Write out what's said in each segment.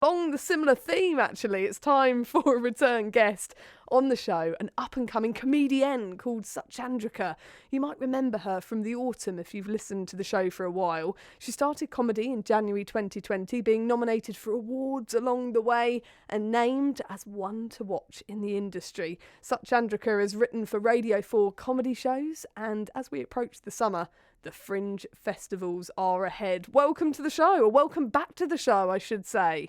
Along the similar theme, actually, it's time for a return guest on the show, an up-and-coming comedienne called Suchandrika. You might remember her from the autumn if you've listened to the show for a while. She started comedy in January 2020, being nominated for awards along the way and named as one to watch in the industry. Suchandrika has written for Radio 4 comedy shows, and as we approach the summer, the Fringe festivals are ahead. Welcome to the show, or welcome back to the show, I should say.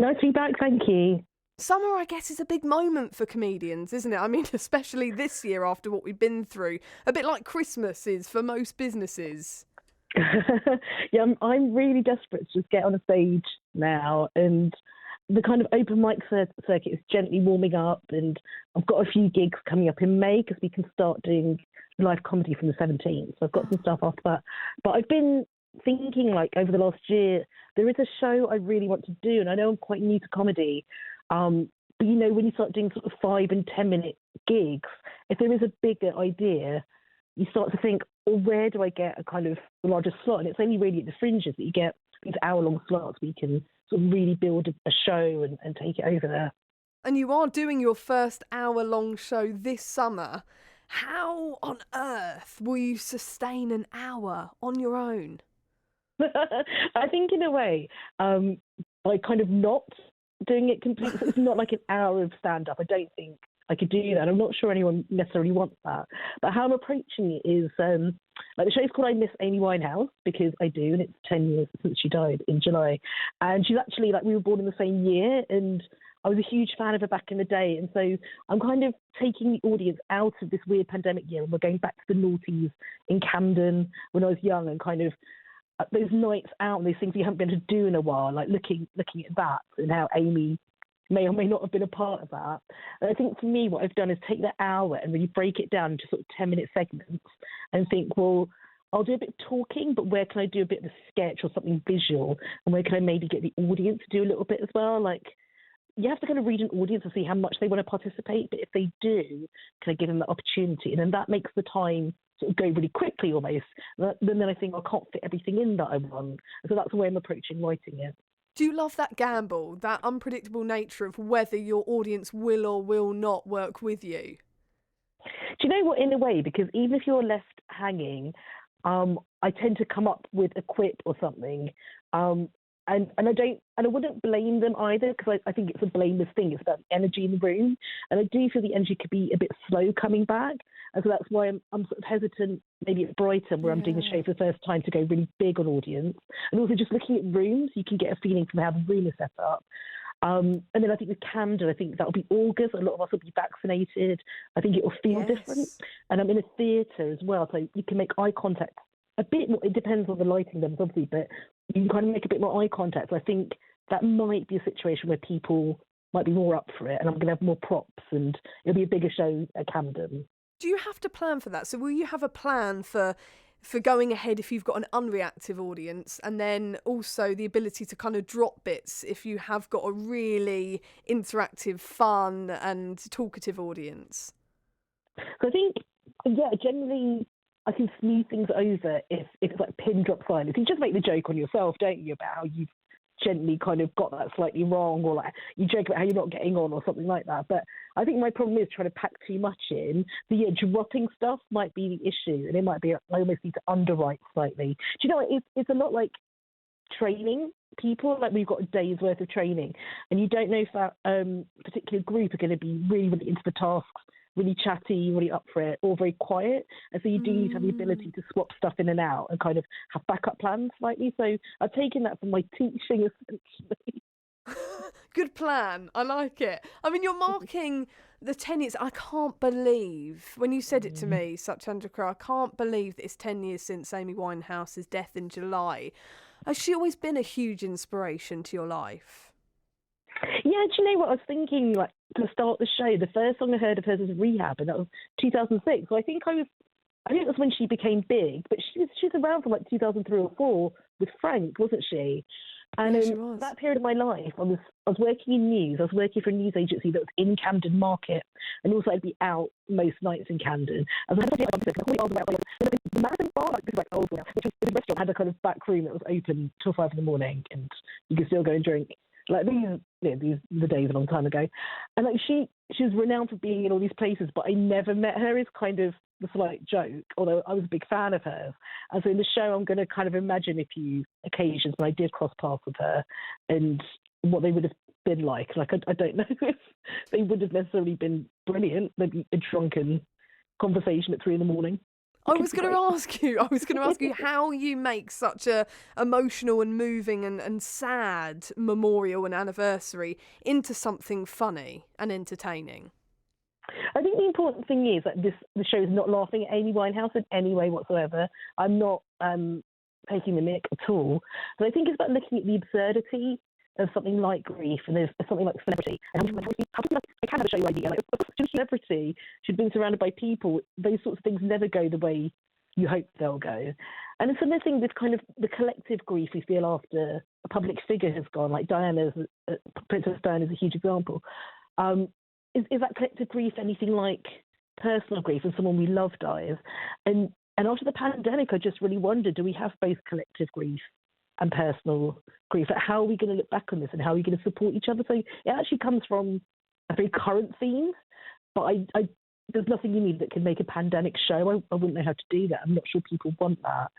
Nice to be back, thank you. Summer, I guess, is a big moment for comedians, isn't it? I mean, especially this year after what we've been through. A bit like Christmas is for most businesses. Yeah, I'm really desperate to just get on a stage now, and the kind of open mic circuit is gently warming up, and I've got a few gigs coming up in May because we can start doing live comedy from the 17th. So I've got some stuff after that. But I've been thinking, like, over the last year, there is a show I really want to do, and I know I'm quite new to comedy, but you know, when you start doing sort of 5 and 10 minute gigs, if there is a bigger idea, you start to think, well, where do I get a kind of larger slot? And it's only really at the Fringes that you get these hour-long slots where you can sort of really build a show and take it over there. And you are doing your first hour-long show this summer. How on earth will you sustain an hour on your own? I think in a way, by kind of not doing it completely, it's not like an hour of stand-up. I don't think I could do that. I'm not sure anyone necessarily wants that. But how I'm approaching it is, like, the show's called I Miss Amy Winehouse, because I do, and it's 10 years since she died in July. And she's actually, like, we were born in the same year, and I was a huge fan of her back in the day. And so I'm kind of taking the audience out of this weird pandemic year, and we're going back to the noughties in Camden when I was young, and kind of those nights out and these things you haven't been able to do in a while, like looking at that and how Amy may or may not have been a part of that. And I think for me, what I've done is take that hour and really break it down into sort of 10-minute segments and think, well, I'll do a bit of talking, but where can I do a bit of a sketch or something visual? And where can I maybe get the audience to do a little bit as well? Like, you have to kind of read an audience and see how much they want to participate. But if they do, can I give them the opportunity? And then that makes the time sort of go really quickly almost. Then I think I can't fit everything in that I want. So that's the way I'm approaching writing it. Do you love that gamble, that unpredictable nature of whether your audience will or will not work with you? Do you know what, in a way, because even if you're left hanging, I tend to come up with a quip or something. And I wouldn't blame them either, because I think it's a blameless thing. It's about the energy in the room. And I do feel the energy could be a bit slow coming back. And so that's why I'm sort of hesitant, maybe at Brighton, where I'm doing the show for the first time, to go really big on audience. And also just looking at rooms, you can get a feeling from how the room is set up. And then I think with Camden, I think that'll be August. A lot of us will be vaccinated. I think it will feel different. And I'm in a theatre as well, so you can make eye contact a bit more. It depends on the lighting levels, obviously, but you can kind of make a bit more eye contact. So I think that might be a situation where people might be more up for it, and I'm going to have more props, and it'll be a bigger show at Camden. Do you have to plan for that? So will you have a plan for going ahead if you've got an unreactive audience, and then also the ability to kind of drop bits if you have got a really interactive, fun and talkative audience? So I think, generally I can smooth things over if it's like pin drop silence. You just make the joke on yourself, don't you, about how you've gently kind of got that slightly wrong, or like you joke about how you're not getting on or something like that. But I think my problem is trying to pack too much in. The dropping stuff might be the issue, and it might be I almost need to underwrite slightly. Do you know, it's a lot like training people. Like, we've got a day's worth of training, and you don't know if that particular group are going to be really, really into the tasks, really chatty, really up for it, or very quiet. And so you do need to have the ability to swap stuff in and out and kind of have backup plans slightly. So I've taken that from my teaching, essentially. Good plan. I like it. I mean, you're marking the 10 years. I can't believe, when you said it to me, Suchandrika, I can't believe that it's 10 years since Amy Winehouse's death in July. Has she always been a huge inspiration to your life? Yeah, do you know what I was thinking? Like, to start the show, the first song I heard of hers was Rehab, and that was 2006. So I think it was when she became big, but she was around from like 2003 or 4 with Frank, wasn't she? And yeah, she was. That period of my life, I was working in news. I was working for a news agency that was in Camden Market, and also I'd be out most nights in Camden. And so I had the Marathon Bar, like this, like old one, which was the restaurant, had a kind of back room that was open till 5 in the morning, and you could still go and drink. Like the days a long time ago, and like she was renowned for being in all these places, but I never met her. Is kind of the slight joke, although I was a big fan of hers. And so in the show, I'm going to kind of imagine a few occasions when I did cross paths with her, and what they would have been like. Like I don't know if they would have necessarily been brilliant. Maybe a drunken conversation at 3 a.m. I was going to ask you how you make such a emotional and moving and sad memorial and anniversary into something funny and entertaining. I think the important thing is that the show is not laughing at Amy Winehouse in any way whatsoever. I'm not taking the mick at all. But I think it's about looking at the absurdity of something like grief and there's something like celebrity. And how I can have a show idea. Like, just celebrity should be surrounded by people. Those sorts of things never go the way you hope they'll go. And it's another thing with kind of the collective grief we feel after a public figure has gone, like Princess Diana is a huge example. Is that collective grief anything like personal grief when someone we love dies? And after the pandemic, I just really wondered, do we have both collective grief and personal grief? How are we going to look back on this and how are we going to support each other? So it actually comes from a very current theme, but I there's nothing in me that can make a pandemic show. I wouldn't know how to do that. I'm not sure people want that.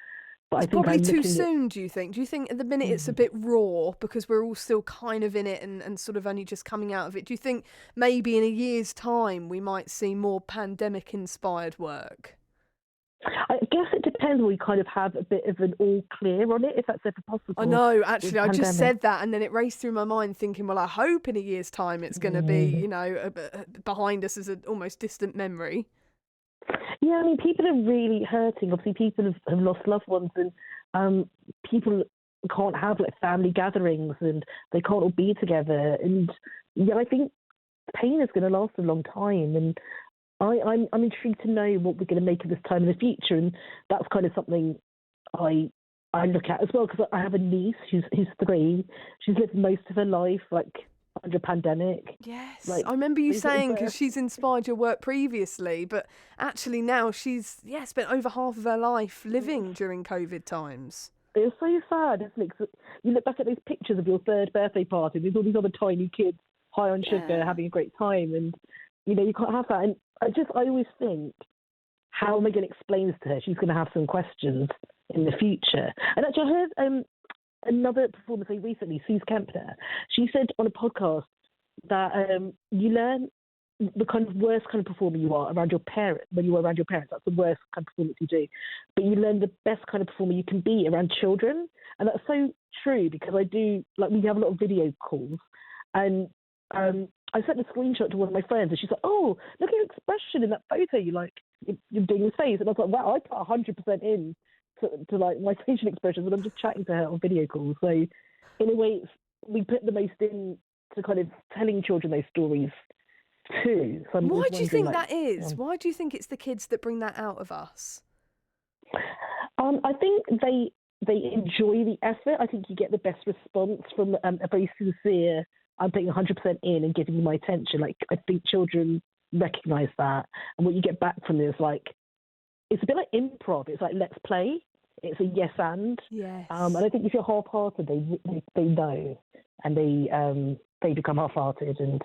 But It's probably too soon, do you think? Do you think at the minute it's a bit raw because we're all still kind of in it and sort of only just coming out of it? Do you think maybe in a year's time we might see more pandemic-inspired work? I guess it depends. We kind of have a bit of an all clear on it, if that's ever possible. I know, actually, I just said that and then it raced through my mind thinking, well, I hope in a year's time it's going to be, behind us as an almost distant memory. Yeah, I mean, people are really hurting. Obviously, people have lost loved ones and people can't have like family gatherings and they can't all be together. And yeah, I think pain is going to last a long time. And I'm intrigued to know what we're going to make of this time in the future, and that's kind of something I look at as well, because I have a niece who's 3. She's lived most of her life like under a pandemic. Yes, I remember you saying because she's inspired your work previously, but actually now she's spent over half of her life living during COVID times. It's so sad, isn't it? 'Cause you look back at those pictures of your 3rd birthday party, there's all these other tiny kids high on sugar having a great time, and you can't have that. And I always think, how am I going to explain this to her? She's going to have some questions in the future. And actually, I heard another performer say recently, Suze Kempner. She said on a podcast that you learn the kind of worst kind of performer you are around your parents. When you are around your parents, that's the worst kind of performance you do. But you learn the best kind of performer you can be around children. And that's so true, because I do, like, we have a lot of video calls, and I sent a screenshot to one of my friends, and she's like, "Oh, look at your expression in that photo. You're doing this face." And I was like, "Wow, I put 100% in to like my facial expressions, and I'm just chatting to her on video calls." So, in a way, we put the most in to kind of telling children those stories too. So why do you think that is? Why do you think it's the kids that bring that out of us? I think they enjoy the effort. I think you get the best response from a very sincere, I'm putting 100% in and giving you my attention. Like, I think children recognise that. And what you get back from this, like, it's a bit like improv. It's like, let's play. It's a yes and. Yes. And I think if you're half-hearted, they know. And they become half-hearted. And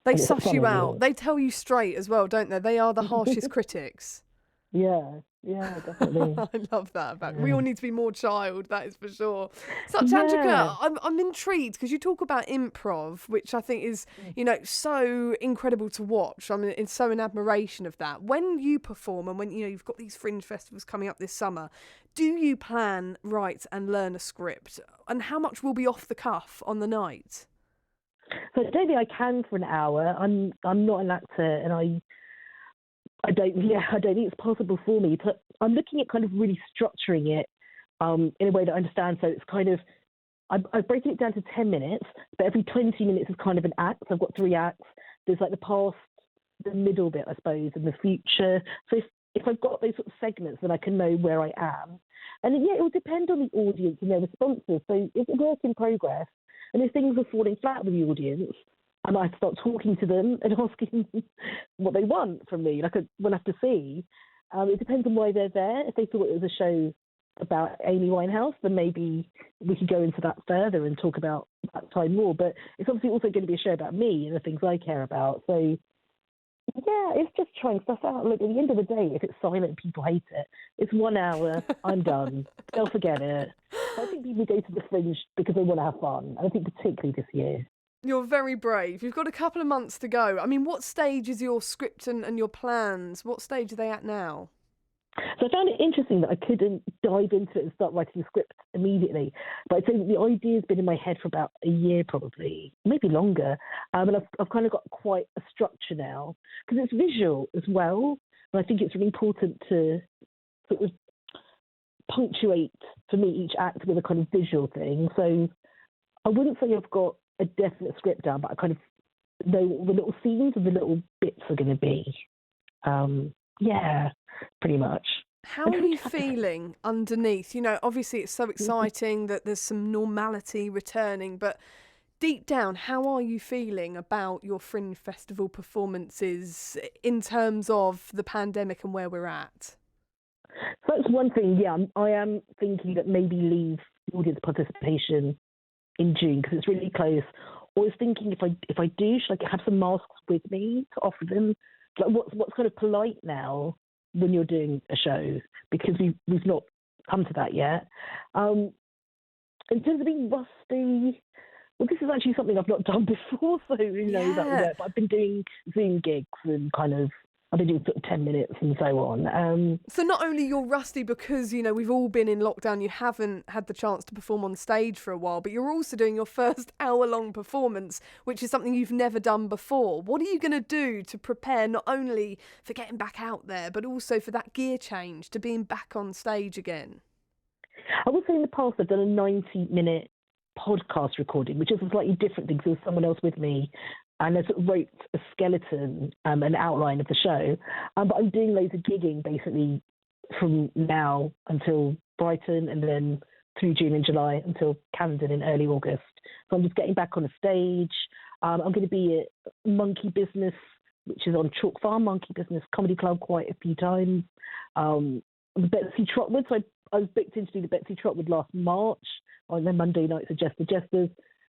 they suss you out. They tell you straight as well, don't they? They are the harshest critics. Yeah, definitely. I love that about we all need to be more child, that is for sure. Suchandrika, I'm intrigued because you talk about improv, which I think is, so incredible to watch. I mean, it's so in admiration of that. When you perform and when you've got these fringe festivals coming up this summer, do you plan, write and learn a script? And how much will be off the cuff on the night? So I don't think I can for an hour. I'm not an actor, and I don't think it's possible for me. But I'm looking at kind of really structuring it in a way that I understand. So it's kind of, I've broken it down to 10 minutes, but every 20 minutes is kind of an act. So I've got 3 acts. There's like the past, the middle bit, I suppose, and the future. So if I've got those sort of segments, then I can know where I am. And it will depend on the audience and their responses. So it's a work in progress. And if things are falling flat with the audience, I might start talking to them and asking what they want from me. Like, we'll have to see. It depends on why they're there. If they thought it was a show about Amy Winehouse, then maybe we could go into that further and talk about that time more. But it's obviously also going to be a show about me and the things I care about. So yeah, it's just trying stuff out. Look, at the end of the day, if it's silent and people hate it, it's 1 hour, I'm done. They'll forget it. But I think people go to the Fringe because they want to have fun. And I think particularly this year. You're very brave. You've got a couple of months to go. I mean, what stage is your script and your plans? What stage are they at now? So I found it interesting that I couldn't dive into it and start writing the script immediately. But I'd say the idea's been in my head for about a year probably, maybe longer. And I've kind of got quite a structure now because it's visual as well. And I think it's really important to sort of punctuate, for me, each act with a kind of visual thing. So I wouldn't say I've got a definite script down, but I kind of know what the little scenes and the little bits are going to be. Yeah, pretty much. How are you feeling underneath? You know, obviously it's so exciting that there's some normality returning, but deep down, how are you feeling about your Fringe Festival performances in terms of the pandemic and where we're at? So that's one thing, yeah. I am thinking that maybe leave the audience participation in June because it's really close. Or I was thinking if I do, should I have some masks with me to offer them? Like what's kind of polite now when you're doing a show, because we've not come to that yet. In terms of being rusty, well, this is actually something I've not done before, so who knows that will work. But I've been doing Zoom gigs and I've been doing sort of 10 minutes and so on. So not only you're rusty because, you know, we've all been in lockdown, you haven't had the chance to perform on stage for a while, but you're also doing your first hour-long performance, which is something you've never done before. What are you going to do to prepare not only for getting back out there, but also for that gear change, to being back on stage again? I would say in the past I've done a 90-minute podcast recording, which is a slightly different thing because there was someone else with me. And I sort of wrote a skeleton, an outline of the show. But I'm doing loads of gigging basically from now until Brighton and then through June and July until Camden in early August. So I'm just getting back on a stage. I'm going to be at Monkey Business, which is on Chalk Farm, Monkey Business Comedy Club quite a few times. Betsy Trotwood, so I was booked in to do the Betsy Trotwood last March on their Monday nights at Jester Jesters.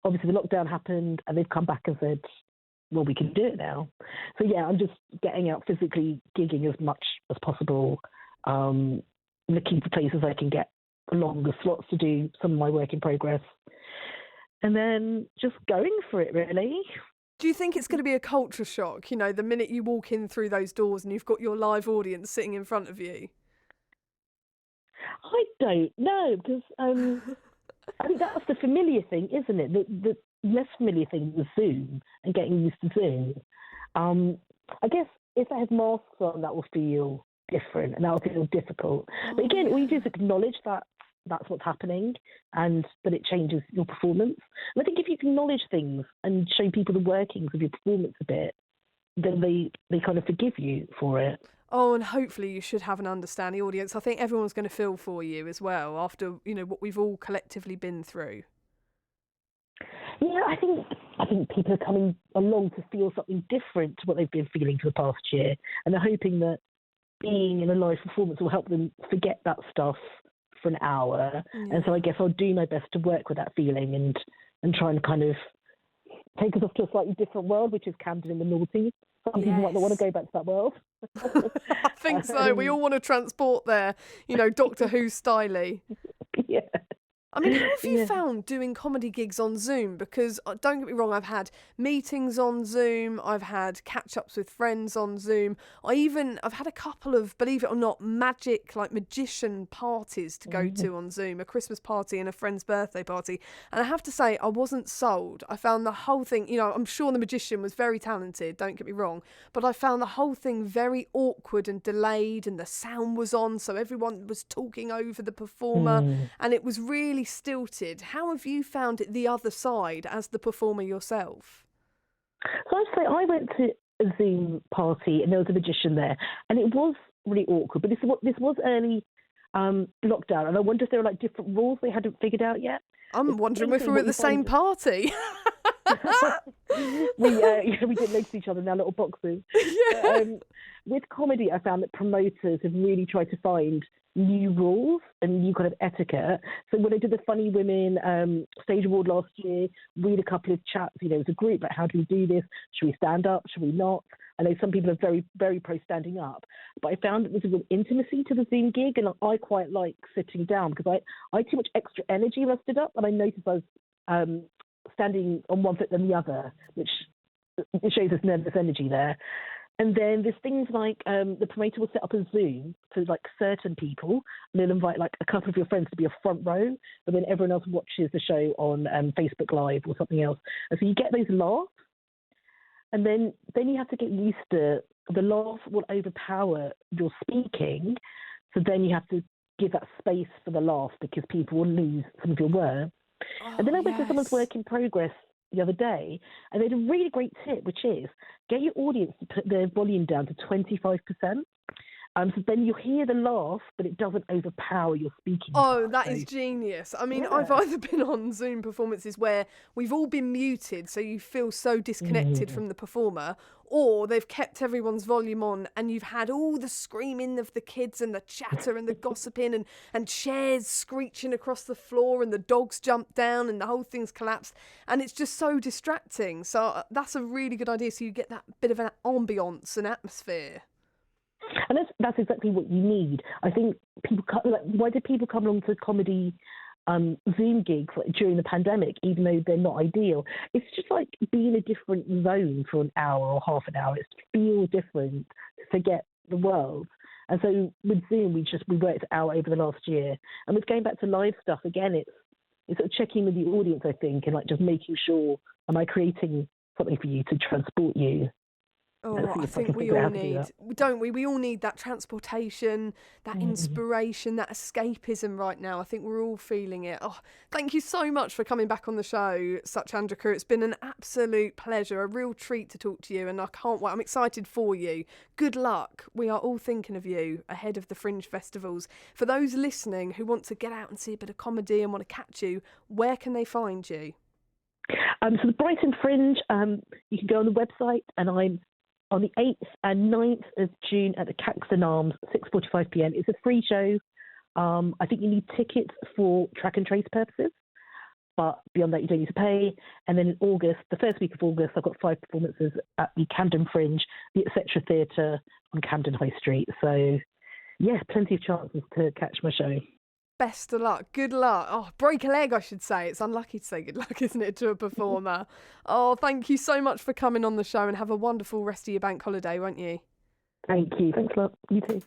Obviously the lockdown happened and they've come back and said, well, we can do it now. So yeah, I'm just getting out physically, gigging as much as possible, looking for places I can get longer slots to do some of my work in progress, and then just going for it, really. Do you think it's going to be a culture shock, you know, the minute you walk in through those doors and you've got your live audience sitting in front of you? I don't know, because I think that's the familiar thing, isn't it? The less familiar thing was Zoom and getting used to Zoom. I guess if I have masks on, that will feel different and that will feel difficult. But again, all you do is acknowledge that that's what's happening and that it changes your performance. And I think if you acknowledge things and show people the workings of your performance a bit, then they kind of forgive you for it. Oh, and hopefully you should have an understanding audience. I think everyone's going to feel for you as well after, you know, what we've all collectively been through. Yeah, I think people are coming along to feel something different to what they've been feeling for the past year, and they're hoping that being in a live performance will help them forget that stuff for an hour. Yeah. And so I guess I'll do my best to work with that feeling and try and kind of take us off to a slightly different world, which is Camden in the noughties. Some people might not want to go back to that world. I think so. We all want to transport there, you know, Doctor Who styly. Yeah. I mean, how have you found doing comedy gigs on Zoom? Because don't get me wrong, I've had meetings on Zoom, I've had catch-ups with friends on Zoom, I've had a couple of, believe it or not, magician parties to go to on Zoom, a Christmas party and a friend's birthday party. And I have to say, I wasn't sold. I found the whole thing, you know, I'm sure the magician was very talented, don't get me wrong, but I found the whole thing very awkward and delayed, and the sound was on, so everyone was talking over the performer, and it was really stilted. How have you found it the other side as the performer yourself? So I'd say I went to a Zoom party and there was a magician there, and it was really awkward, but this was early lockdown, and I wonder if there were like different rules they hadn't figured out yet. I'm wondering if we were at the same party. Well, we did next to each other in our little boxes. Yeah. But, with comedy, I found that promoters have really tried to find new rules and new kind of etiquette. So when I did the Funny Women stage award last year, we had a couple of chats, as a group, like, how do we do this? Should we stand up? Should we not? I know some people are very, very pro standing up, but I found that there's a real intimacy to the Zoom gig, and I quite like sitting down because I had too much extra energy when I stood up, and I noticed I was standing on one foot than the other, which it shows there's nervous energy there. And then there's things like the promoter will set up a Zoom for like certain people, and they'll invite like a couple of your friends to be a front row, and then everyone else watches the show on Facebook Live or something else. And so you get those laughs, and then you have to get used to the laugh will overpower your speaking. So then you have to give that space for the laugh because people will lose some of your words. And then I went to someone's work in progress the other day, and they had a really great tip, which is get your audience to put their volume down to 25%. So then you hear the laugh, but it doesn't overpower your speaking. Oh, that is genius. I mean, I've either been on Zoom performances where we've all been muted, so you feel so disconnected from the performer, or they've kept everyone's volume on and you've had all the screaming of the kids and the chatter and the gossiping and chairs screeching across the floor and the dogs jump down and the whole thing's collapsed, and it's just so distracting. So that's a really good idea, so you get that bit of an ambience and atmosphere. And that's exactly what you need. I think people why did people come along to comedy Zoom gigs during the pandemic, even though they're not ideal? It's just like being in a different zone for an hour or half an hour. It feels different to forget the world. And so with Zoom, we worked it out over the last year. And with going back to live stuff, again, it's sort of checking with the audience, I think, and like just making sure, am I creating something for you to transport you? Oh, I think we all need, don't we? We all need that transportation, that inspiration, that escapism right now. I think we're all feeling it. Oh, thank you so much for coming back on the show, Suchandrika. It's been an absolute pleasure, a real treat to talk to you, and I can't wait. I'm excited for you. Good luck. We are all thinking of you ahead of the Fringe festivals. For those listening who want to get out and see a bit of comedy and want to catch you, where can they find you? So the Brighton Fringe, you can go on the website, and I'm on the 8th and 9th of June at the Caxton Arms, 6:45pm. It's a free show. I think you need tickets for track and trace purposes, but beyond that, you don't need to pay. And then in August, the first week of August, I've got 5 performances at the Camden Fringe, the Etc. Theatre on Camden High Street. So, yeah, plenty of chances to catch my show. Best of luck. Good luck. Oh, break a leg, I should say. It's unlucky to say good luck, isn't it, to a performer? Oh, thank you so much for coming on the show, and have a wonderful rest of your bank holiday, won't you? Thank you. Thanks a lot. You too.